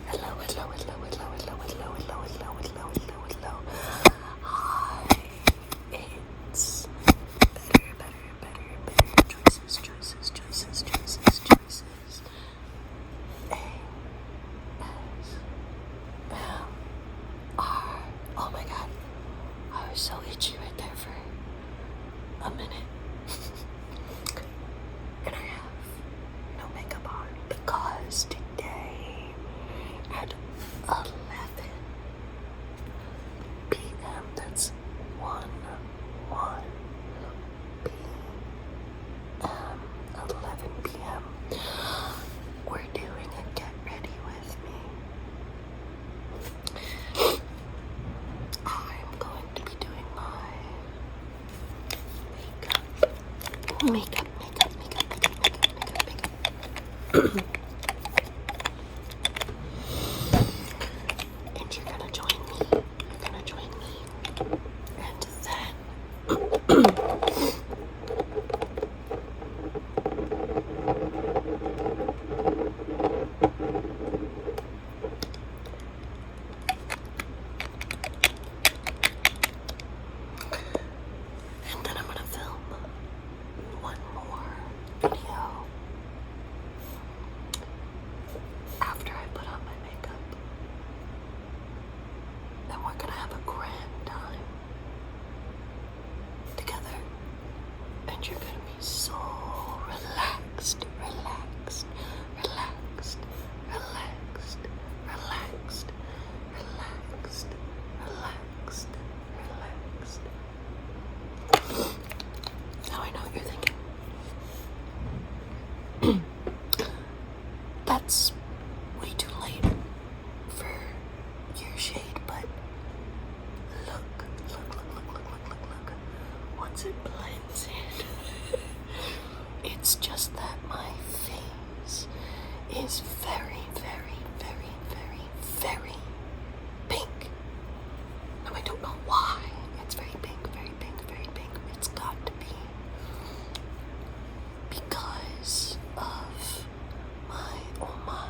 Hello. Hi. It's better choices. ASMR. Oh my god. I was so itchy right there for a minute. And I have no makeup on because today at 11 p.m. that's 1 p.m. 11 p.m. we're doing a get ready with me. I'm going to be doing my makeup. And you're gonna join me. And then I'm gonna film one more video after I put on my makeup. And we're gonna have a grand time together. And you're gonna be so relaxed. Now I know what you're thinking. That's way too late for your shade, but look. Once it blends in, it's just that my face is very pink. Now I don't know why. It's very pink. It's got to be because of my oma,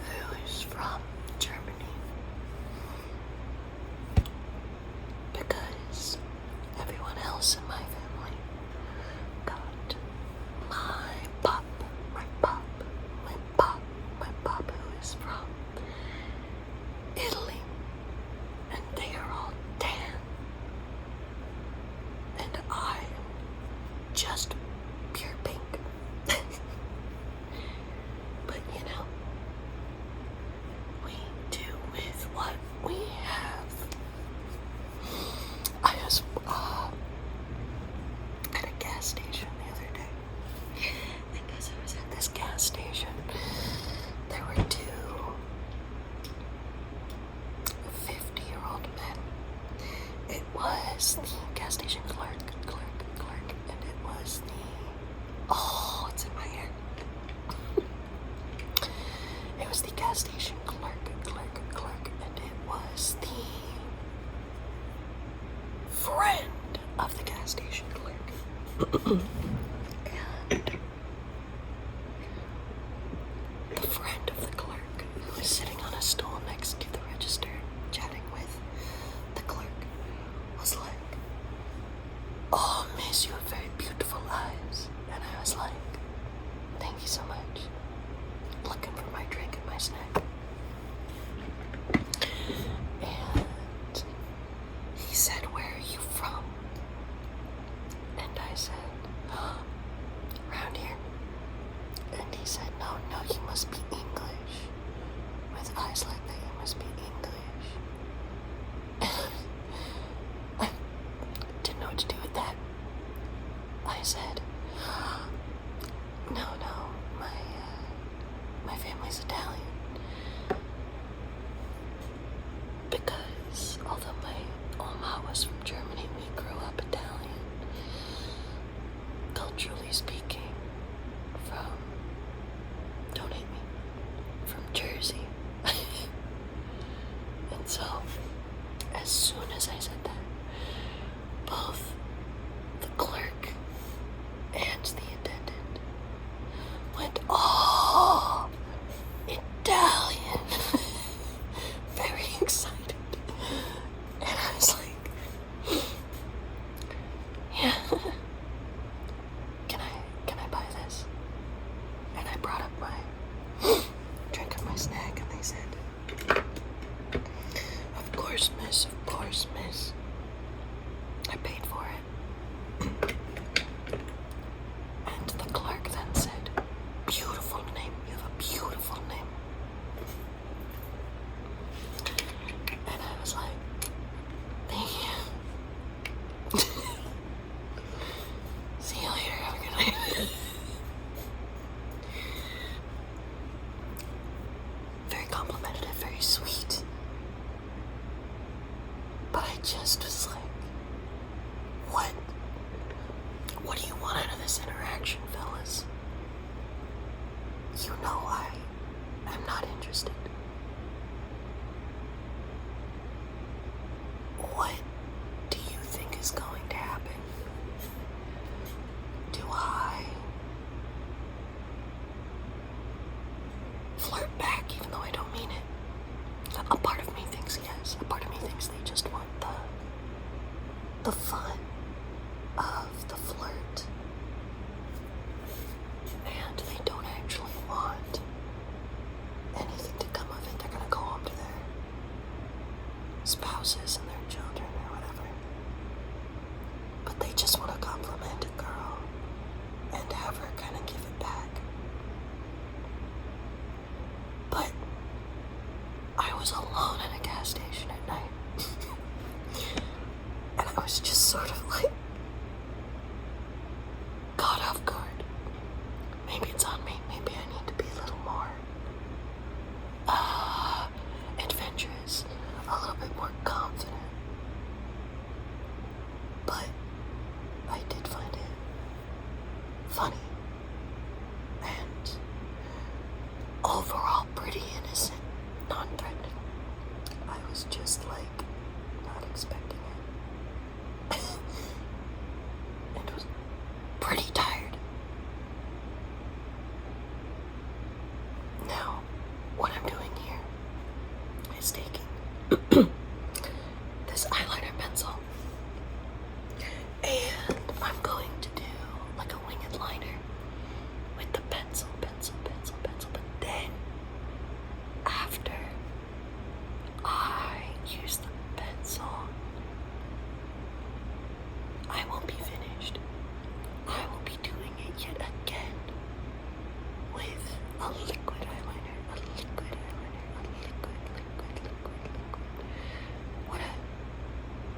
who is from Germany. Because everyone else in my family got my pop who is from Italy, and they are all tan, and I am just pure pink. But you know, we do with what we have. I was at a gas station the other day, and as I was at this gas station, there were two 50-year-old men. It was the gas station clerk, and it was it's in my hair. It was the gas station clerk, and it was the friend of the gas station clerk. And the friend of the clerk, who was sitting on a stool next to the register, chatting with the clerk, was like, "Oh, miss, you have very beautiful eyes." And I was like, "Thank you so much." Looking for my drink and my snack. And he said, "Where are you from?" And I said, "Around here." And he said, No, you must be English. With eyes like that, you must be English." I didn't know what to do with that. I said, No, my was alone at a gas station at night. And I was just sort of like caught off guard. Maybe it's on me. Maybe I need to be a little more adventurous, a little bit more confident. But I did find it funny and overall pretty innocent, non-threatening. I was just like not expecting it. And was pretty tired. Now, what I'm doing here is taking this eyeliner pencil and I'm going to do like a winged liner with the pencil. But then, after I use the pencil, I won't be finished. I will be doing it yet again with a liquid eyeliner,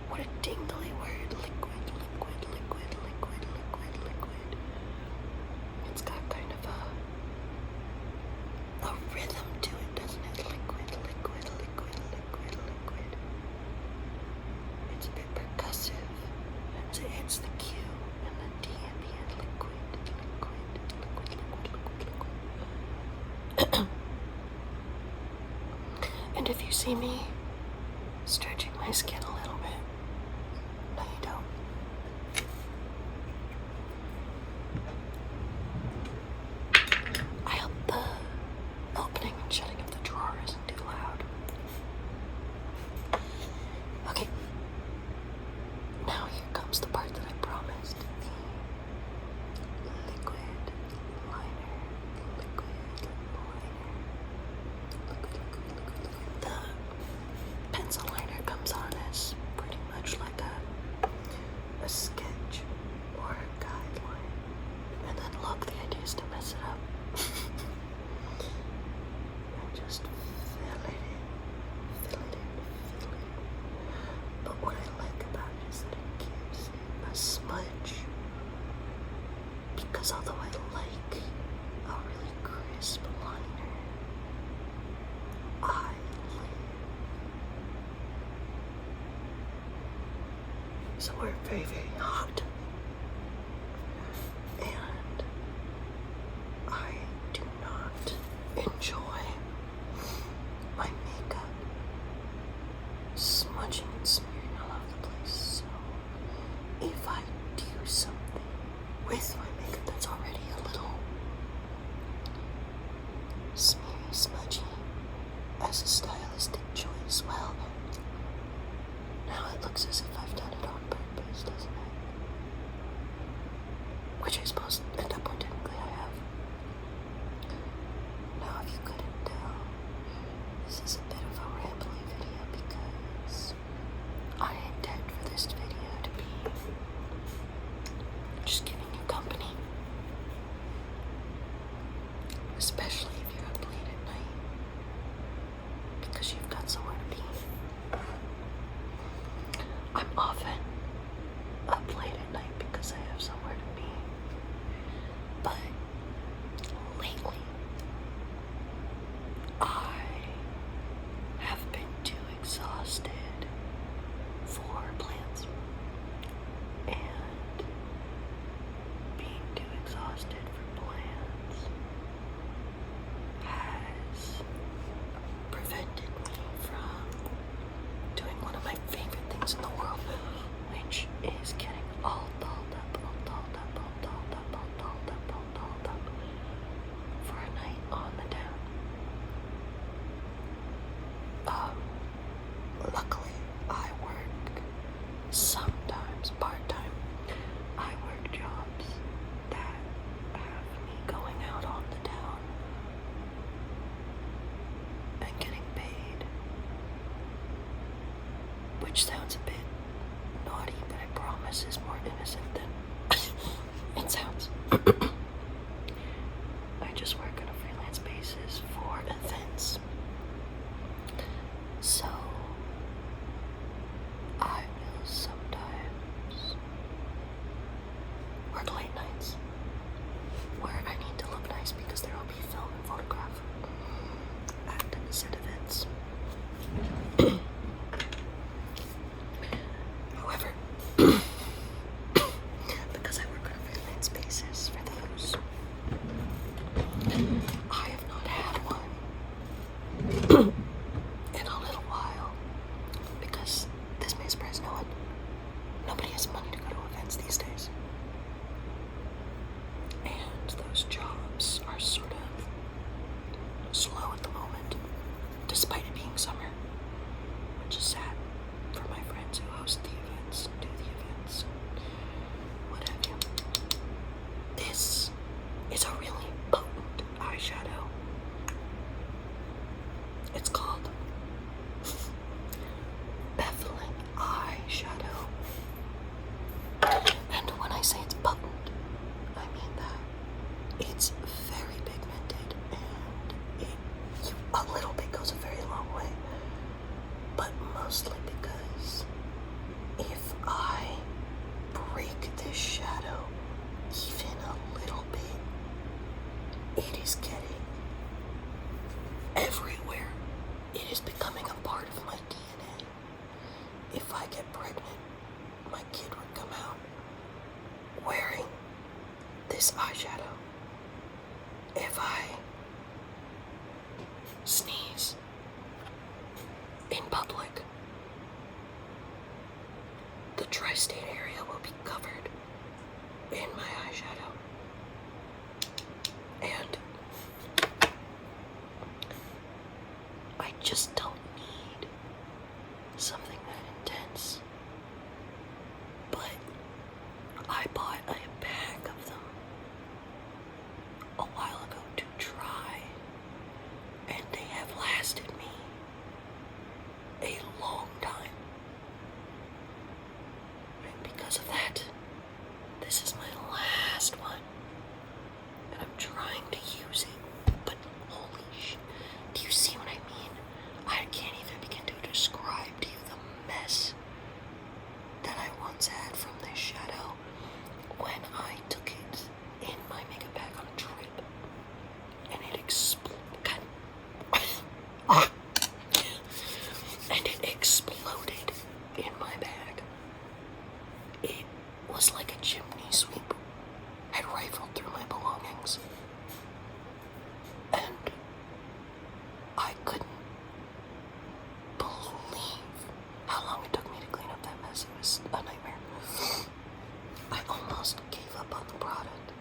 What a tingly word, liquid. It's got kind of a rhythm to it, doesn't it? Liquid. It's a bit percussive. It hits the Q and the D at the end. Liquid. And if you see me stretching my skin a little bit, no, you don't. I hope the opening and shutting of the drawer isn't too loud. Okay. Now here comes the part that I promised. The liquid liner. The pencil liner comes on as pretty much like a sketch or a guideline. And then look, the idea is to mess it up. And just fill it in. But what I like about it is that it gives it a smudge. Because although I like a really crisp liner, I so we're very, very hot. And I do not enjoy my makeup smudging and smearing all over the place. So if I do something with my makeup that's already a little smeary, smudgy, as a stylistic choice, well, now it looks as if I've done it on purpose, doesn't it? Which I suppose at that point technically I have. Now if you couldn't tell, this is a bit of a rambly video because I intend for this video to be just giving you company. Especially if you're up late at night. Because you've got somewhere to be. I'm often up late at night because I have somewhere to be. But lately, I have been too exhausted for plans. And being too exhausted for plans has prevented me from doing one of my favorite things in the world, which is getting all dolled up for a night on the town. Luckily, I work sometimes part-time. I work jobs that have me going out on the town and getting paid, which sounds a bit naughty, but I promise is more innocent than it sounds. I just work on a freelance basis for events So I will sometimes work late nights where I need to look nice because there will be film and photograph at said events. However, because I work on a freelance basis for those, I have not had one in a little while because this may surprise no one. Nobody has money to go to events these days. And those jobs are sort of slow at the moment, despite it being summer, which is sad for my friends who host the events, do the events, what have you. This is a really potent eyeshadow. It's called Beveling Eyeshadow. And when I say it's potent, I mean that it's very pigmented and a little bit goes a very long way. But mostly because if I break this shadow even a little bit, it is getting everywhere. It is becoming a part of my DNA. If I get pregnant, my kid would come out wearing this eyeshadow. If I sneeze in public, the tri-state area will be covered in my eyeshadow. And I just don't need something that intense. But I bought a bag of them a while ago to try, and they have lasted me a long time. And because of that, this is my last one, and I'm trying to use it, but holy shit, do you see what I mean? I can't even begin to describe to you the mess that I once had from this shadow when I took it in my makeup bag on a trip, and it exploded. And it exploded in my bag. It was like a chimney sweep had rifled through my belongings. And I couldn't believe how long it took me to clean up that mess. It was a nightmare. I almost gave up on the product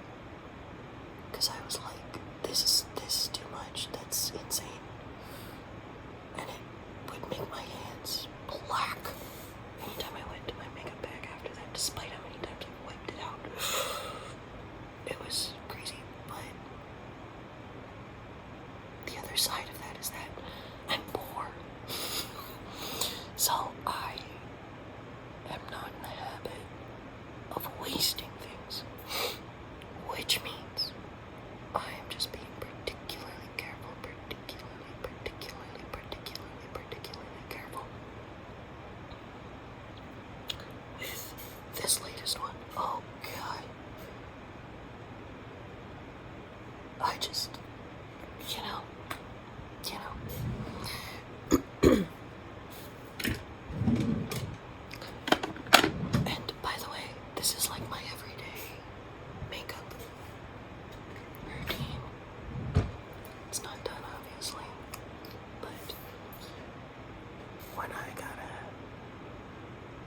because I was like, this is too much. That's insane. And it would make my hands black anytime I went to my makeup bag after that, despite how many times I wiped it out. It was crazy, but the other side of that is that I'm poor. So I am not in the habit of wasting things, which means I am just being particularly careful, particularly careful with this latest one. Oh God. I just, you know. And by the way, this is like my everyday makeup routine. It's not done, obviously, but when I gotta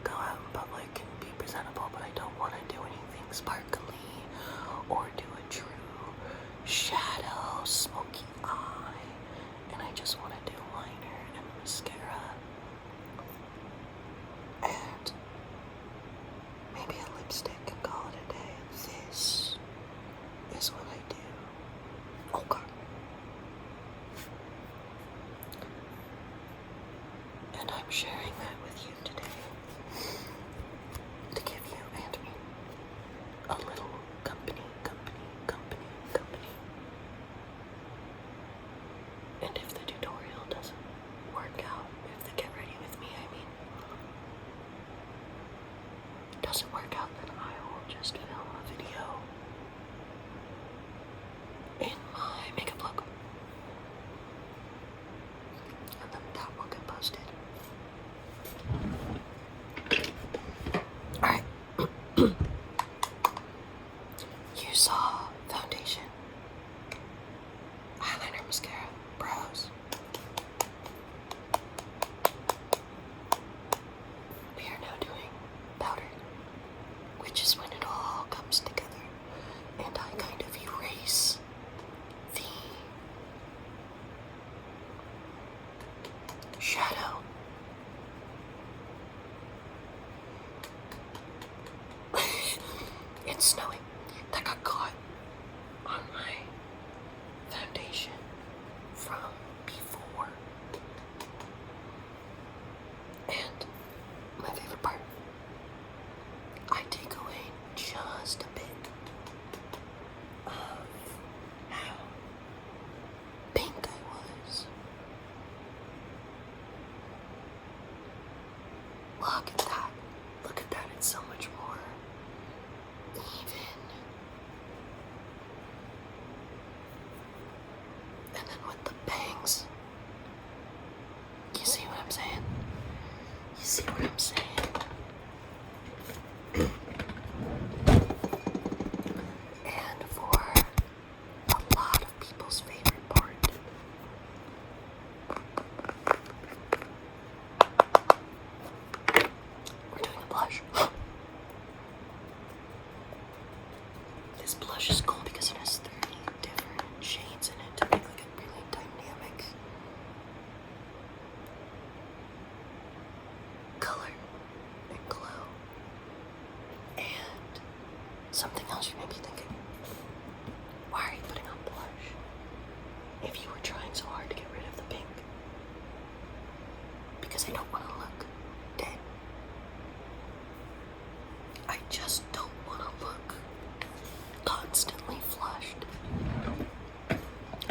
go out in public and be presentable, but I don't want to do anything sparkly or do a true shadow, smoky eye, and I just want to do liner and mascara and maybe a lipstick and call it a day. This is what I do. Oh God. And I'm sharing that with you today to give you and me a little company. And if the tutorial doesn't work out, if the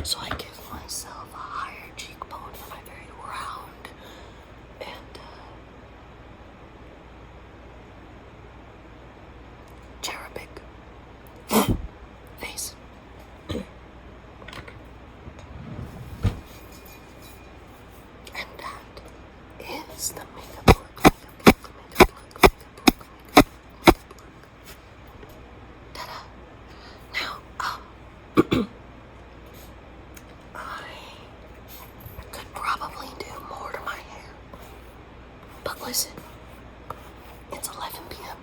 So I give myself a higher cheekbone for my very round and cherubic face. And that is the makeup look. Ta-da. Now, I could probably do more to my hair. But listen, it's 11 p.m.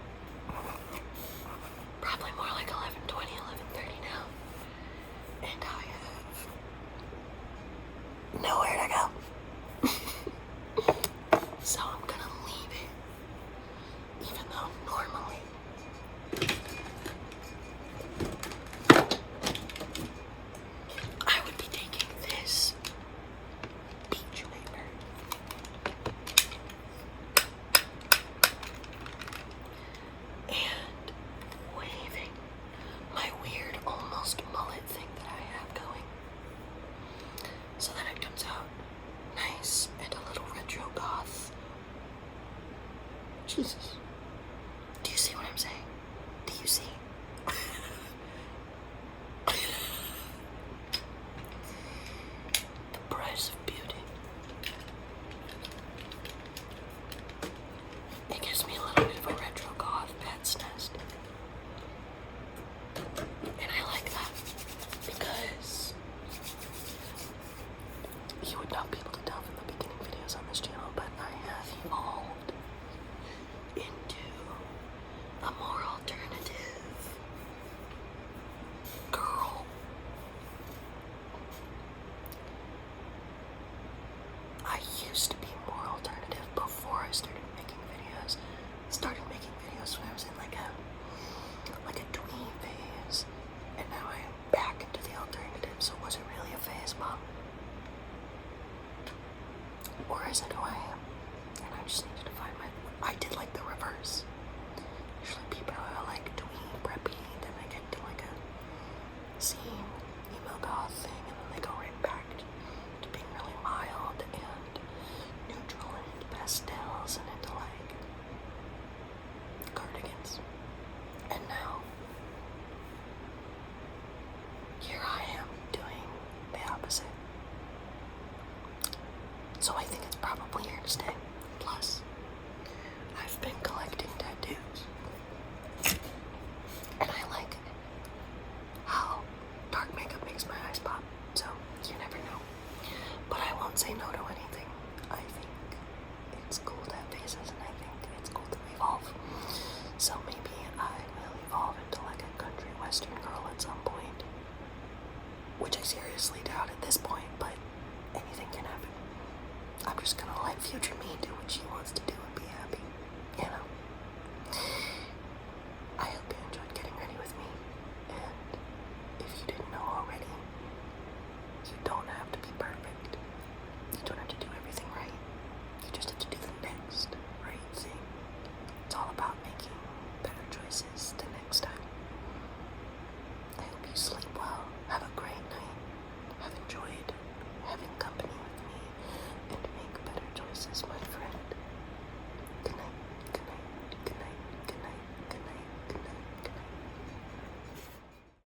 Probably more like 11:20, 11:30 now. And I have nowhere to go. So I'm gonna leave it. Even though normally I would be taking this beach paper and waving my weird almost mullet thing that I have going so that it comes out nice and a little retro goth. Jesus. Do you see what I'm saying? Do you see? The price of beauty. It gives me a little bit of a retro goth pet's nest. And I like that because you would not be able to tell from the beginning videos on this channel, but I have evolved into a more alternative girl. I used to be more alternative before I started making videos. Started making videos when I was in like a tween phase, and now I am back into the alternative. So was it really a phase, Mom? Or is it who I am? And I just needed to find my. I did like the reverse. Usually people are like tween preppy, then they get to like a scene emo goth thing, and then they go right back to being really mild and neutral and into pastels and into like cardigans. And now here I am doing the opposite. So I think it's probably here to stay. Plus, I've been collecting tattoos. And I like how dark makeup makes my eyes pop. So you never know. But I won't say no to anything. I think it's cool to have faces, and I think it's cool to evolve. So maybe I will evolve into like a country western girl at some point. Which I seriously doubt at this point, but anything can happen. I'm just gonna let future me do what she wants to do and be